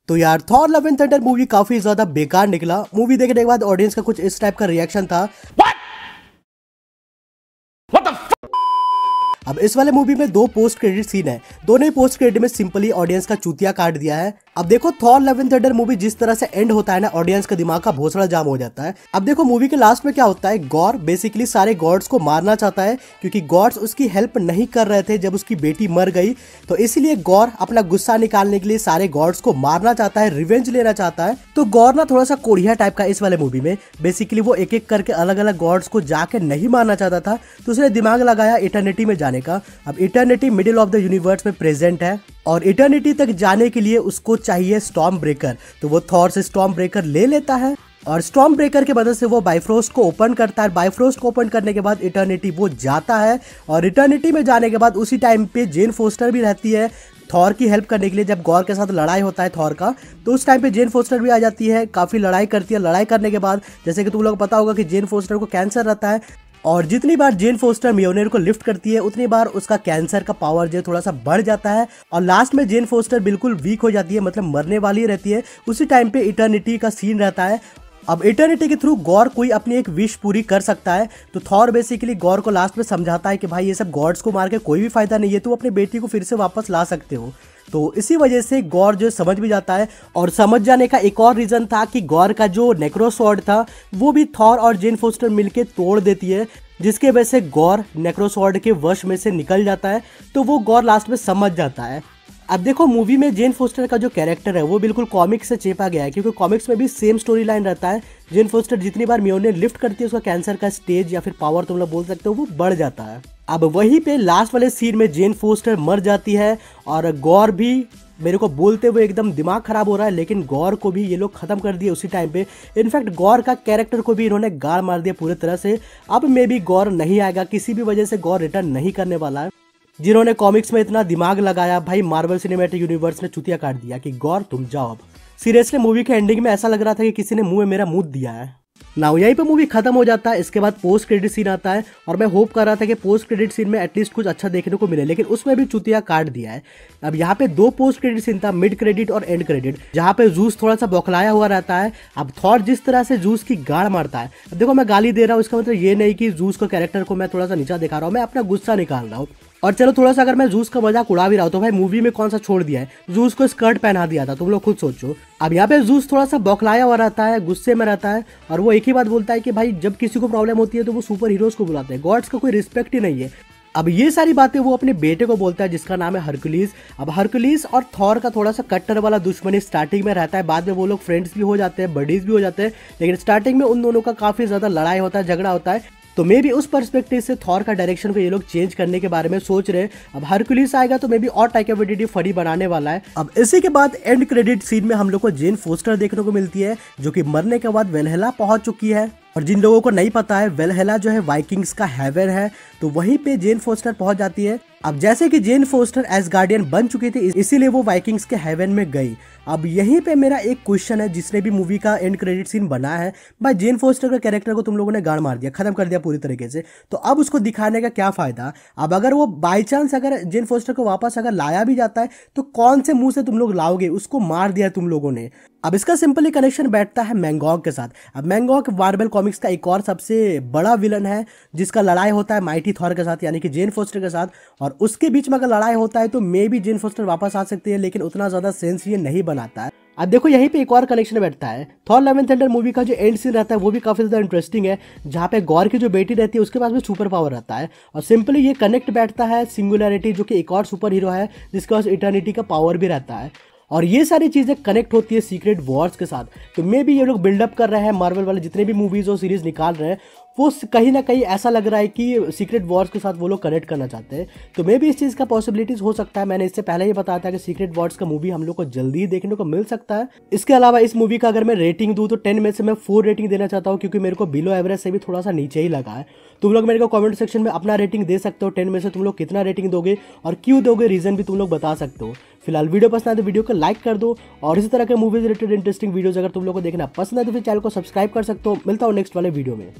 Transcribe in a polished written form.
तो यार Thor love and thunder movie काफी ज्यादा बेकार निकला। मूवी देखने के बाद ऑडियंस का कुछ इस टाइप का रिएक्शन था। अब इस वाले मूवी में दो पोस्ट क्रेडिट सीन है। दोनों ही पोस्ट क्रेडिट में सिंपली ऑडियंस का चूतिया काट दिया है। अब देखो Thor love and thunder movie जिस तरह से एंड होता है ना, ऑडियंस का दिमाग का भोसड़ा जाम हो जाता है। अब देखो मूवी के लास्ट में क्या होता है, गॉर बेसिकली सारे गॉड्स को मारना चाहता है क्योंकि गॉड्स उसकी हेल्प नहीं कर रहे थे जब उसकी बेटी मर गई। तो इसीलिए गॉर अपना गुस्सा निकालने के लिए सारे गॉड्स को मारना चाहता है, रिवेंज लेना चाहता है। तो गॉर ना थोड़ा सा कोढ़िया टाइप का इस वाले मूवी में। बेसिकली वो एक एक करके अलग अलग गॉड्स को जाके नहीं मारना चाहता था, तो उसने दिमाग लगाया इटर्निटी में जाने का। अब eternity middle of the universe में प्रेजेंट है और इटर्निटी तक जाने के लिए उसको चाहिए स्टॉर्म ब्रेकर। तो वो थॉर से स्टॉर्म ब्रेकर ले लेता है और स्टॉर्म ब्रेकर के मदद से वो बाइफ्रोस्ट को ओपन करता है। बाइफ्रोस्ट को ओपन करने के बाद इटर्निटी वो जाता है और इटर्निटी में जाने के बाद उसी टाइम पे जेन फोस्टर भी रहती है थॉर की हेल्प करने के लिए। जब गॉर के साथ लड़ाई होता है थॉर का, तो उस टाइम पे जेन फोस्टर भी आ जाती है, काफी लड़ाई करती है। लड़ाई करने के बाद जैसे कि तुम लोग पता होगा कि जेन फोस्टर को कैंसर रहता है और जितनी बार जेन फोस्टर मियोनेर को लिफ्ट करती है उतनी बार उसका कैंसर का पावर जो थोड़ा सा बढ़ जाता है और लास्ट में जेन फोस्टर बिल्कुल वीक हो जाती है, मतलब मरने वाली रहती है। उसी टाइम पे इटर्निटी का सीन रहता है। अब इटर्निटी के थ्रू गॉर कोई अपनी एक विश पूरी कर सकता है। तो थॉर बेसिकली गॉर को लास्ट में समझाता है कि भाई ये सब गॉड्स को मार के कोई भी फायदा नहीं है, तू अपनी बेटी को फिर से वापस ला सकते हो। तो इसी वजह से गॉर जो समझ भी जाता है। और समझ जाने का एक और रीजन था कि गॉर का जो नेक्रोसॉर्ड था वो भी थॉर और जेन फोस्टर मिलके तोड़ देती है, जिसके वजह से गॉर नेक्रोसॉर्ड के वश में से निकल जाता है। तो वो गॉर लास्ट में समझ जाता है। अब देखो मूवी में जेन फोस्टर का जो कैरेक्टर है वो बिल्कुल कॉमिक्स से चेपा गया है, क्योंकि कॉमिक्स में भी सेम स्टोरी लाइन रहता है। जेन फोस्टर जितनी बार मियोनेर लिफ्ट करती है उसका कैंसर का स्टेज या फिर पावर तुम लोग बोल सकते हो वो बढ़ जाता है। अब वहीं पे लास्ट वाले सीन में जेन फोस्टर मर जाती है और गॉर भी, मेरे को बोलते हुए एकदम दिमाग खराब हो रहा है, लेकिन गॉर को भी ये लोग खत्म कर दिए उसी टाइम पे। इनफैक्ट गॉर का कैरेक्टर को भी इन्होंने गाड़ मार दिया पूरी तरह से। अब मे भी गॉर नहीं आएगा, किसी भी वजह से गॉर रिटर्न नहीं करने वाला है। जिन्होंने कॉमिक्स में इतना दिमाग लगाया, भाई मार्वल सिनेमैटिक यूनिवर्स ने चुतिया काट दिया कि गॉर तुम जाओ अब। सीरियसली मूवी के एंडिंग में ऐसा लग रहा था कि किसी ने मुंह में मेरा मुंह दिया है। नाउ यहीं पे मूवी खत्म हो जाता है। इसके बाद पोस्ट क्रेडिट सीन आता है और मैं होप कर रहा था कि पोस्ट क्रेडिट सीन में एटलीस्ट कुछ अच्छा देखने को मिले, लेकिन उसमें भी चुतिया काट दिया है। अब यहाँ पे दो पोस्ट क्रेडिट सीन था, मिड क्रेडिट और एंड क्रेडिट, जहाँ पे जूस थोड़ा सा बौखलाया हुआ रहता है। अब थॉर जिस तरह से जूस की गाड़ मारता है, अब देखो मैं गाली दे रहा हूँ, इसका मतलब ये नहीं कि जूस को कैरेक्टर को मैं थोड़ा सा नीचा दिखा रहा हूँ, मैं अपना गुस्सा निकाल रहा हूँ। और चलो थोड़ा सा अगर मैं जूस का मजाक उड़ा भी रहा हूं तो भाई मूवी में कौन सा छोड़ दिया है, जूस को स्कर्ट पहना दिया था, तुम लोग खुद सोचो। अब यहाँ पे जूस थोड़ा सा बौखलाया हुआ रहता है, गुस्से में रहता है और वो एक ही बात बोलता है कि भाई जब किसी को प्रॉब्लम होती है तो वो सुपर हीरोज को बुलाते हैं, गॉड्स का कोई रिस्पेक्ट ही नहीं है। अब ये सारी बातें वो अपने बेटे को बोलता है जिसका नाम है हरकुलिस। अब हरकुलिस और थॉर का थोड़ा सा कट्टर वाला दुश्मनी स्टार्टिंग में रहता है, बाद में वो लोग फ्रेंड्स भी हो जाते हैं, बडीज भी हो जाते हैं, लेकिन स्टार्टिंग में उन दोनों का काफी ज्यादा लड़ाई होता है, झगड़ा होता है। तो मे भी उस पर्सपेक्टिव से थॉर का डायरेक्शन को ये लोग चेंज करने के बारे में सोच रहे हैं। अब हरकुलिस आएगा तो मे भी और टाइका वाइटिटी फनी बनाने वाला है। अब इसी के बाद एंड क्रेडिट सीन में हम लोग को जेन फोस्टर देखने को मिलती है, जो कि मरने के बाद वेलहेला पहुंच चुकी है। और जिन लोगों को नहीं पता है, वेलहेला जो है वाइकिंग्स का हेवन है, तो वहीं पे जेन फोस्टर पहुंच जाती है। अब जैसे कि जेन फोस्टर एसगार्डियन बन चुकी थी, इसीलिए वो वाइकिंग्स के हेवन में गई। अब यहीं पे मेरा एक क्वेश्चन है, जिसने भी मूवी का एंड क्रेडिट सीन बना है, भाई जेन फोस्टर का कैरेक्टर को तुम लोगों ने गाड़ मार दिया, खत्म कर दिया पूरी तरीके से, तो अब उसको दिखाने का क्या फायदा। अब अगर वो बाई चांस अगर जेन फोस्टर को वापस अगर लाया भी जाता है तो कौन से मुंह से तुम लोग लाओगे, उसको मार दिया तुम लोगों ने। अब इसका सिंपली कनेक्शन बैठता है मैंगॉग के साथ। अब मैंगॉग मार्वल कॉमिक्स का एक और सबसे बड़ा विलन है, जिसका लड़ाई होता है माइटी थॉर के साथ यानी कि जेन फोस्टर के साथ, और उसके बीच में अगर लड़ाई होता है तो मे भी जेन फोस्टर वापस आ सकती है, लेकिन उतना ज्यादा सेंस ये नहीं बनाता है। अब देखो यहीं पे एक और कनेक्शन बैठता है। Thor love and thunder movie का जो एंड सीन रहता है वो भी काफी ज्यादा इंटरेस्टिंग है, जहाँ पे गॉर की जो बेटी रहती है उसके पास भी सुपर पावर रहता है, और सिंपली ये कनेक्ट बैठता है सिंगुलैरिटी, जो कि एक और सुपर हीरो है जिसके पास इटर्निटी का पावर भी रहता है, और ये सारी चीजें कनेक्ट होती है सीक्रेट वॉर्स के साथ। तो मे भी ये लोग बिल्डअप कर रहे हैं, मार्वल वाले जितने भी मूवीज और सीरीज निकाल रहे हैं वो कहीं ना कहीं ऐसा लग रहा है कि सीक्रेट वॉर्स के साथ वो लोग कनेक्ट करना चाहते हैं। तो मे भी इस चीज़ का पॉसिबिलिटीज हो सकता है। मैंने इससे पहले ही बताया था कि सीक्रेट वॉर्स का मूवी हम लोग को जल्दी ही देखने को मिल सकता है। इसके अलावा इस मूवी का अगर मैं रेटिंग दूं तो 10 में से मैं 4 रेटिंग देना चाहता हूं, क्योंकि मेरे को बिलो एवरेज से भी थोड़ा सा नीचे ही लगा है। तुम लोग मेरे को कमेंट सेक्शन में अपना रेटिंग दे सकते हो, 10 में से तुम लोग कितना रेटिंग दोगे और क्यों दोगे, रीजन भी तुम लोग बता सकते हो। फिलहाल वीडियो पसंद आए तो वीडियो को लाइक कर दो, और इसी तरह के मूवीज रिलेटेड इंटरेस्टिंग वीडियोज अगर तुम लोग को देखना पसंद है तो फिर चैनल को सब्सक्राइब कर सकते हो। मिलता हूँ नेक्स्ट वाले वीडियो में।